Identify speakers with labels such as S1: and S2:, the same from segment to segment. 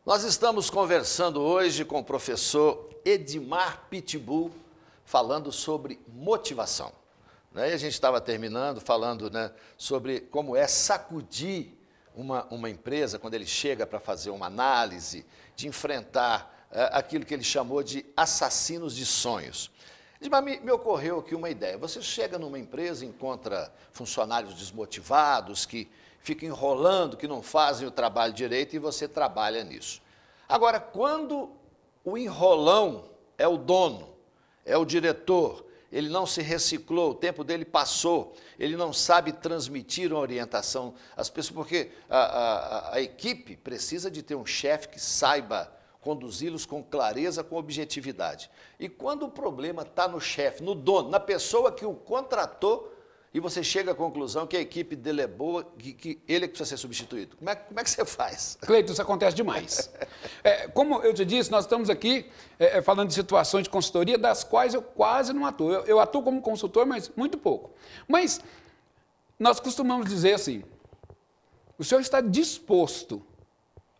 S1: Nós estamos conversando hoje com o professor Edmar Pitbull, falando sobre motivação. E a gente estava terminando falando sobre como é sacudir uma empresa quando ele chega para fazer uma análise, de enfrentar aquilo que ele chamou de assassinos de sonhos. Edmar, me ocorreu aqui uma ideia. Você chega numa empresa, encontra funcionários desmotivados, que ficam enrolando, que não fazem o trabalho direito e você trabalha nisso. Agora, quando o enrolão é o dono, é o diretor, ele não se reciclou, o tempo dele passou, ele não sabe transmitir uma orientação às pessoas, porque a equipe precisa de ter um chefe que saiba conduzi-los com clareza, com objetividade. E quando o problema está no chefe, no dono, na pessoa que o contratou, e você chega à conclusão que a equipe dele é boa, que ele é que precisa ser substituído. Como é que você faz?
S2: Cleiton, isso acontece demais. Como eu te disse, nós estamos aqui falando de situações de consultoria das quais eu quase não atuo. Eu atuo como consultor, mas muito pouco. Mas nós costumamos dizer assim, o senhor está disposto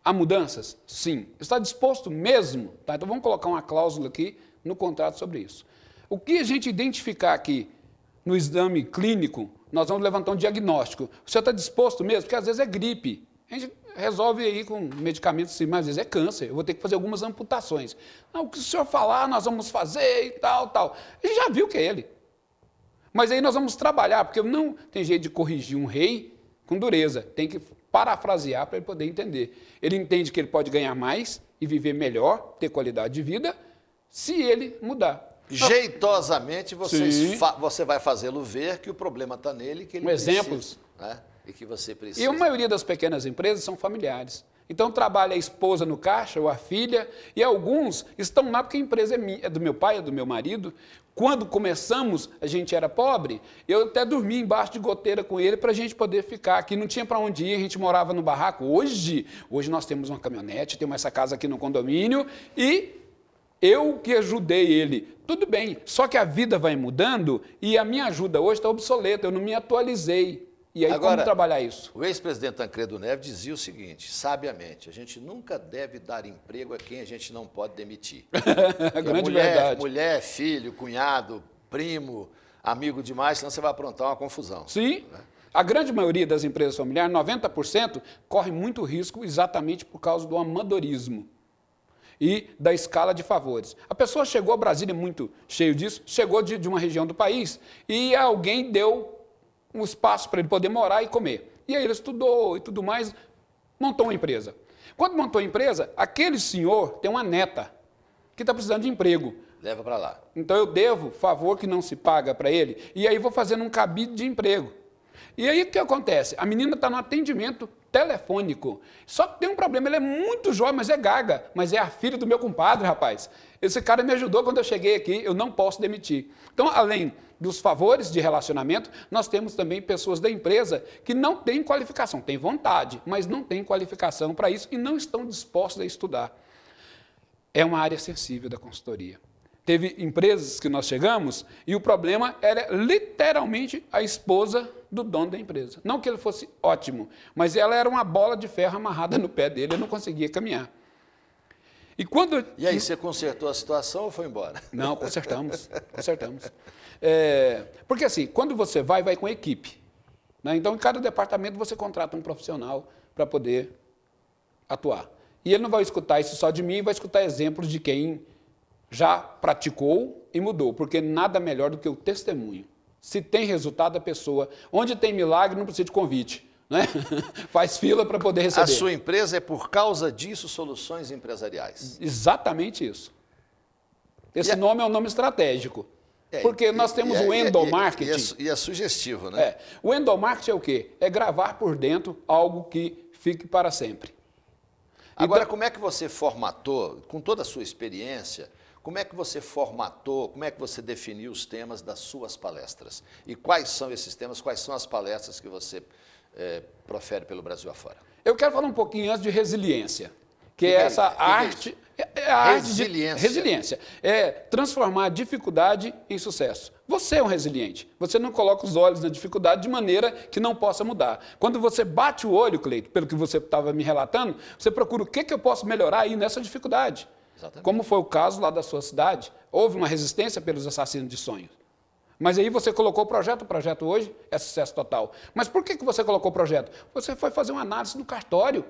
S2: a mudanças? Sim. Está disposto mesmo? Tá, então vamos colocar uma cláusula aqui no contrato sobre isso. O que a gente identificar aqui no exame clínico, nós vamos levantar um diagnóstico. O senhor está disposto mesmo? Porque às vezes é gripe. A gente resolve aí com medicamentos assim, mas às vezes é câncer. Eu vou ter que fazer algumas amputações. Não, o que o senhor falar, nós vamos fazer e tal, tal. A gente já viu que é ele. Mas aí nós vamos trabalhar, porque não tem jeito de corrigir um rei com dureza. Tem que parafrasear para ele poder entender. Ele entende que ele pode ganhar mais e viver melhor, ter qualidade de vida, se ele mudar.
S1: Jeitosamente, você vai fazê-lo ver que o problema está nele, que ele precisa,
S2: exemplos.
S1: E que você precisa.
S2: E a maioria das pequenas empresas são familiares. Então, trabalha a esposa no caixa ou a filha, e alguns estão lá porque a empresa é do meu pai, é do meu marido. Quando começamos, a gente era pobre, eu até dormia embaixo de goteira com ele para a gente poder ficar aqui. Não tinha para onde ir, a gente morava no barraco. Hoje nós temos uma caminhonete, temos essa casa aqui no condomínio e eu que ajudei ele. Tudo bem, só que a vida vai mudando e a minha ajuda hoje está obsoleta, eu não me atualizei. E aí, agora, como trabalhar isso?
S1: O ex-presidente Tancredo Neves dizia o seguinte, sabiamente, a gente nunca deve dar emprego a quem a gente não pode demitir.
S2: Grande verdade.
S1: Mulher, filho, cunhado, primo, amigo demais, senão você vai aprontar uma confusão.
S2: Sim. A grande maioria das empresas familiares, 90%, corre muito risco exatamente por causa do amadorismo e da escala de favores. A pessoa chegou a Brasília muito cheio disso, chegou de uma região do país e alguém deu um espaço para ele poder morar e comer. E aí ele estudou e tudo mais, montou uma empresa. Quando montou a empresa, aquele senhor tem uma neta que está precisando de emprego.
S1: Leva para lá.
S2: Então eu devo favor que não se paga para ele e aí vou fazendo um cabide de emprego. E aí o que acontece? A menina está no atendimento telefônico. Só que tem um problema, ele é muito jovem, mas é gaga. Mas é a filha do meu compadre, rapaz. Esse cara me ajudou quando eu cheguei aqui, eu não posso demitir. Então, além dos favores de relacionamento, nós temos também pessoas da empresa que não têm qualificação, têm vontade, mas não têm qualificação para isso e não estão dispostos a estudar. É uma área sensível da consultoria. Teve empresas que nós chegamos e o problema era literalmente a esposa do dono da empresa. Não que ele fosse ótimo, mas ela era uma bola de ferro amarrada no pé dele, ele não conseguia caminhar.
S1: E aí, você consertou a situação ou foi embora?
S2: Não, consertamos. Porque assim, quando você vai com equipe. Né? Então, em cada departamento você contrata um profissional para poder atuar. E ele não vai escutar isso só de mim, vai escutar exemplos de quem já praticou e mudou, porque nada melhor do que o testemunho. Se tem resultado, a pessoa, onde tem milagre, não precisa de convite. Né? Faz fila para poder receber.
S1: A sua empresa é, por causa disso, Soluções Empresariais.
S2: Exatamente isso. Esse nome é um nome estratégico. Porque nós temos o endomarketing.
S1: E é sugestivo, né?
S2: O endomarketing é o quê? É gravar por dentro algo que fique para sempre.
S1: Agora, então, como é que você formatou, com toda a sua experiência, como é que você formatou, como é que você definiu os temas das suas palestras? E quais são esses temas, quais são as palestras que você profere pelo Brasil afora?
S2: Eu quero falar um pouquinho antes de resiliência, que é essa arte É a arte de
S1: Resiliência.
S2: resiliência. É transformar a dificuldade em sucesso. Você é um resiliente. Você não coloca os olhos na dificuldade de maneira que não possa mudar. Quando você bate o olho, Cleito, pelo que você estava me relatando, você procura o que eu posso melhorar aí nessa dificuldade.
S1: Exatamente.
S2: Como foi o caso lá da sua cidade. Houve uma resistência pelos assassinos de sonhos. Mas aí você colocou o projeto hoje é sucesso total. Mas por que você colocou o projeto? Você foi fazer uma análise no cartório.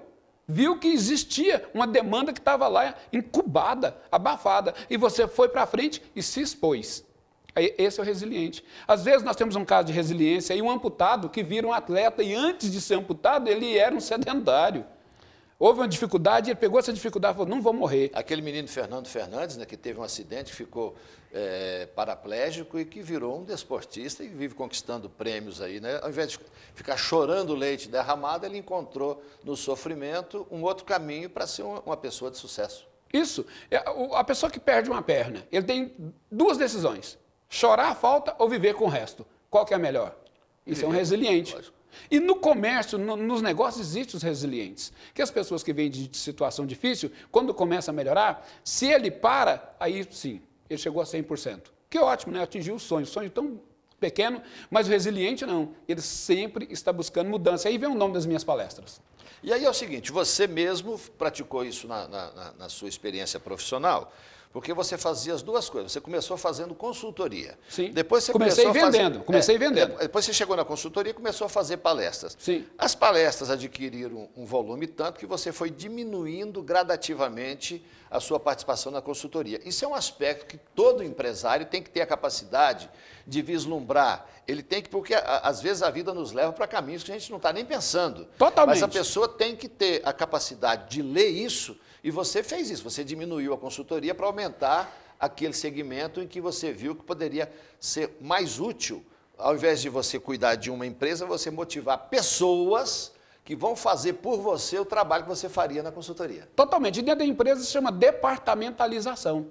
S2: Viu que existia uma demanda que estava lá incubada, abafada, e você foi para frente e se expôs. Esse é o resiliente. Às vezes nós temos um caso de resiliência e um amputado que vira um atleta e antes de ser amputado ele era um sedentário. Houve uma dificuldade, ele pegou essa dificuldade e falou, não vou morrer.
S1: Aquele menino Fernando Fernandes, né, que teve um acidente, ficou paraplégico e que virou um desportista e vive conquistando prêmios aí, né? Ao invés de ficar chorando leite derramado, ele encontrou no sofrimento um outro caminho para ser uma pessoa de sucesso.
S2: Isso. A pessoa que perde uma perna, ele tem duas decisões. Chorar a falta ou viver com o resto. Qual que é a melhor? Isso é um resiliente.
S1: Lógico.
S2: E no comércio, nos negócios, existem os resilientes. Que as pessoas que vêm de situação difícil, quando começa a melhorar, se ele para, aí sim, ele chegou a 100%. Que ótimo, né? Atingiu o sonho tão pequeno, mas o resiliente não. Ele sempre está buscando mudança. Aí vem o nome das minhas palestras.
S1: E aí é o seguinte, você mesmo praticou isso na sua experiência profissional, porque você fazia as duas coisas. Você começou fazendo consultoria.
S2: Sim.
S1: Depois você
S2: comecei
S1: começou
S2: vendendo. Comecei vendendo.
S1: Depois você chegou na consultoria e começou a fazer palestras.
S2: Sim.
S1: As palestras adquiriram um volume tanto que você foi diminuindo gradativamente a sua participação na consultoria. Isso é um aspecto que todo empresário tem que ter a capacidade de vislumbrar. Ele tem que, porque às vezes a vida nos leva para caminhos que a gente não está nem pensando.
S2: Totalmente.
S1: Mas a pessoa tem que ter a capacidade de ler isso. E você fez isso, você diminuiu a consultoria para aumentar aquele segmento em que você viu que poderia ser mais útil, ao invés de você cuidar de uma empresa, você motivar pessoas que vão fazer por você o trabalho que você faria na consultoria.
S2: Totalmente. E dentro da empresa se chama departamentalização.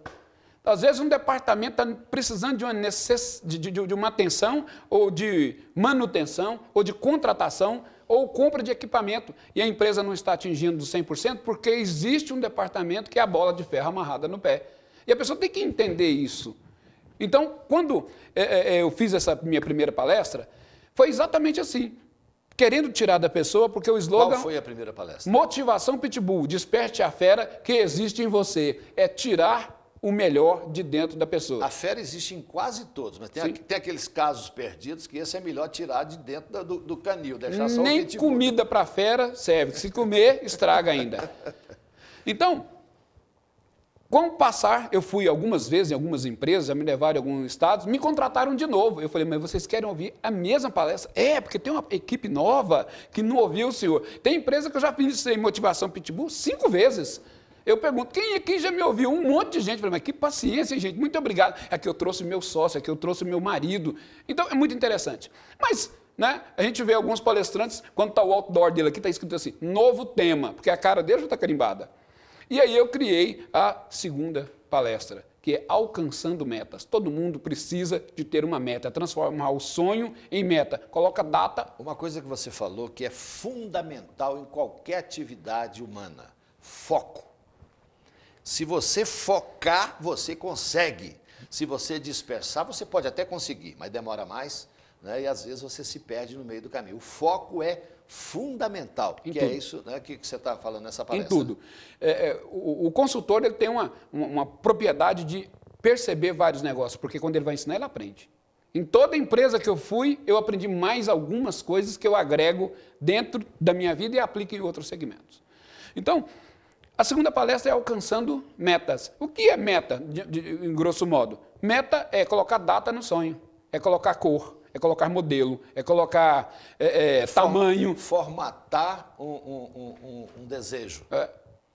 S2: Às vezes um departamento está precisando de uma atenção, ou de manutenção, ou de contratação, ou compra de equipamento, e a empresa não está atingindo dos 100% porque existe um departamento que é a bola de ferro amarrada no pé. E a pessoa tem que entender isso. Então, quando eu fiz essa minha primeira palestra, foi exatamente assim, querendo tirar da pessoa, porque o slogan...
S1: Qual foi a primeira palestra?
S2: Motivação Pitbull, desperte a fera que existe em você. É tirar o melhor de dentro da pessoa.
S1: A fera existe em quase todos, mas tem aqueles casos perdidos que esse é melhor tirar de dentro do canil, deixar só
S2: Nem
S1: o pitbull.
S2: comida para fera serve, se comer, estraga ainda. Então, com o passar, eu fui algumas vezes em algumas empresas, já me levaram em alguns estados, me contrataram de novo. Eu falei, mas vocês querem ouvir a mesma palestra? É, porque tem uma equipe nova que não ouviu o senhor. Tem empresa que eu já fiz em Motivação Pitbull 5 vezes. Eu pergunto, quem aqui já me ouviu? Um monte de gente. Eu falei, mas que paciência, gente, muito obrigado. É que eu trouxe meu sócio, é que eu trouxe meu marido. Então, é muito interessante. Mas, né, a gente vê alguns palestrantes, quando está o outdoor dele aqui, está escrito assim, novo tema, porque a cara dele já está carimbada. E aí eu criei a segunda palestra, que é Alcançando Metas. Todo mundo precisa de ter uma meta, transformar o sonho em meta. Coloca data.
S1: Uma coisa que você falou que é fundamental em qualquer atividade humana, foco. Se você focar, você consegue. Se você dispersar, você pode até conseguir, mas demora mais, né? E às vezes você se perde no meio do caminho. O foco é fundamental, que é isso, né, que você está falando nessa palestra.
S2: Em tudo. O consultor ele tem uma propriedade de perceber vários negócios, porque quando ele vai ensinar, ele aprende. Em toda empresa que eu fui, eu aprendi mais algumas coisas que eu agrego dentro da minha vida e aplico em outros segmentos. Então, a segunda palestra é Alcançando Metas. O que é meta, em grosso modo? Meta é colocar data no sonho, é colocar cor, é colocar modelo, é colocar tamanho.
S1: Formatar um desejo.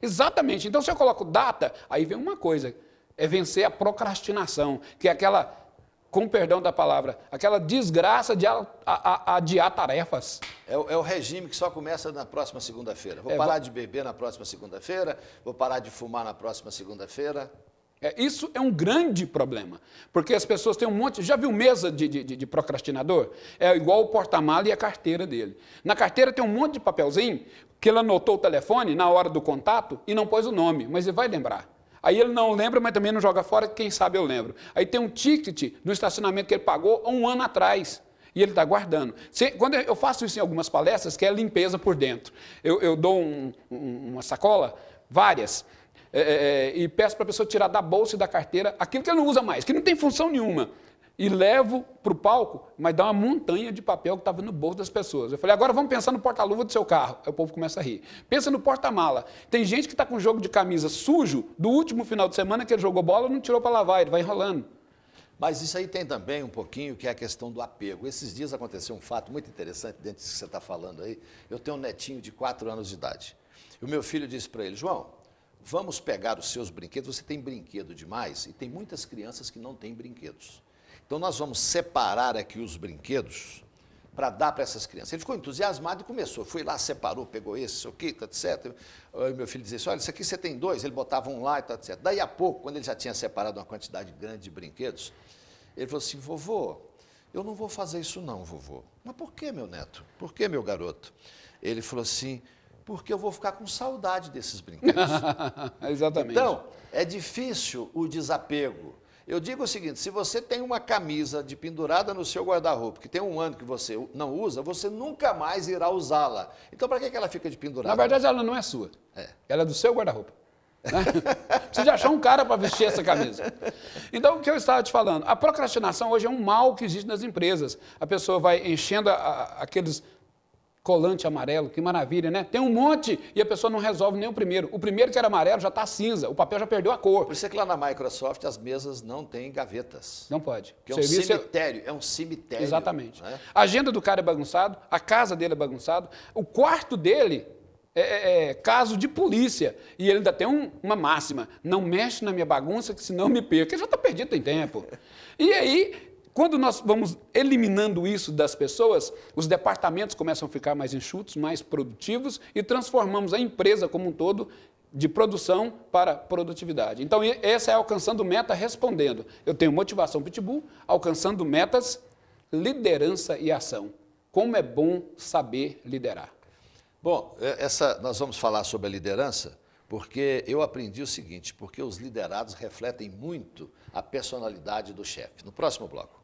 S2: Exatamente. Então, se eu coloco data, aí vem uma coisa, é vencer a procrastinação, que é aquela, com perdão da palavra, aquela desgraça de adiar tarefas.
S1: É o regime que só começa na próxima segunda-feira. Vou parar de beber na próxima segunda-feira, vou parar de fumar na próxima segunda-feira.
S2: Isso é um grande problema, porque as pessoas têm um monte... Já viu mesa de procrastinador? É igual o porta-mala e a carteira dele. Na carteira tem um monte de papelzinho que ele anotou o telefone na hora do contato e não pôs o nome, mas ele vai lembrar. Aí ele não lembra, mas também não joga fora, quem sabe eu lembro. Aí tem um ticket no estacionamento que ele pagou há um ano atrás. E ele está guardando. Quando eu faço isso em algumas palestras, que é limpeza por dentro. Eu dou uma sacola, várias, e peço para a pessoa tirar da bolsa e da carteira aquilo que ele não usa mais, que não tem função nenhuma. E levo para o palco, mas dá uma montanha de papel que estava no bolso das pessoas. Eu falei, agora vamos pensar no porta-luva do seu carro. Aí o povo começa a rir. Pensa no porta-mala. Tem gente que está com um jogo de camisa sujo do último final de semana que ele jogou bola e não tirou para lavar, ele vai enrolando.
S1: Mas isso aí tem também um pouquinho que é a questão do apego. Esses dias aconteceu um fato muito interessante dentro disso que você está falando aí. Eu tenho um netinho de 4 anos de idade. E o meu filho disse para ele, João, vamos pegar os seus brinquedos, você tem brinquedo demais e tem muitas crianças que não têm brinquedos. Então, nós vamos separar aqui os brinquedos para dar para essas crianças. Ele ficou entusiasmado e começou. Foi lá, separou, pegou esse, isso aqui, etc. Aí meu filho dizia assim, olha, isso aqui você tem 2. Ele botava um lá, etc. Daí a pouco, quando ele já tinha separado uma quantidade grande de brinquedos, ele falou assim, vovô, eu não vou fazer isso não, vovô. Mas por que, meu neto? Por que, meu garoto? Ele falou assim, porque eu vou ficar com saudade desses brinquedos.
S2: Exatamente.
S1: Então, é difícil o desapego. Eu digo o seguinte, se você tem uma camisa de pendurada no seu guarda-roupa, que tem um ano que você não usa, você nunca mais irá usá-la. Então, para que ela fica de pendurada?
S2: Na verdade, ela não é sua.
S1: É.
S2: Ela é do seu guarda-roupa. Né? Precisa achar um cara para vestir essa camisa. Então, o que eu estava te falando, a procrastinação hoje é um mal que existe nas empresas. A pessoa vai enchendo aqueles colante amarelo, que maravilha, né? Tem um monte e a pessoa não resolve nem o primeiro. O primeiro que era amarelo já está cinza, o papel já perdeu a cor.
S1: Por isso é que lá na Microsoft as mesas não têm gavetas.
S2: Não pode.
S1: Porque é um cemitério, é um cemitério.
S2: Exatamente.
S1: Né?
S2: A agenda do cara é bagunçado, a casa dele é bagunçado, o quarto dele é caso de polícia. E ele ainda tem uma máxima, não mexe na minha bagunça que senão me perca. Ele já está perdido tem tempo. E aí, quando nós vamos eliminando isso das pessoas, os departamentos começam a ficar mais enxutos, mais produtivos e transformamos a empresa como um todo de produção para produtividade. Então, essa é alcançando meta respondendo. Eu tenho motivação Pitbull, alcançando metas, liderança e ação. Como é bom saber liderar.
S1: Bom, nós vamos falar sobre a liderança, porque eu aprendi o seguinte, porque os liderados refletem muito a personalidade do chefe. No próximo bloco.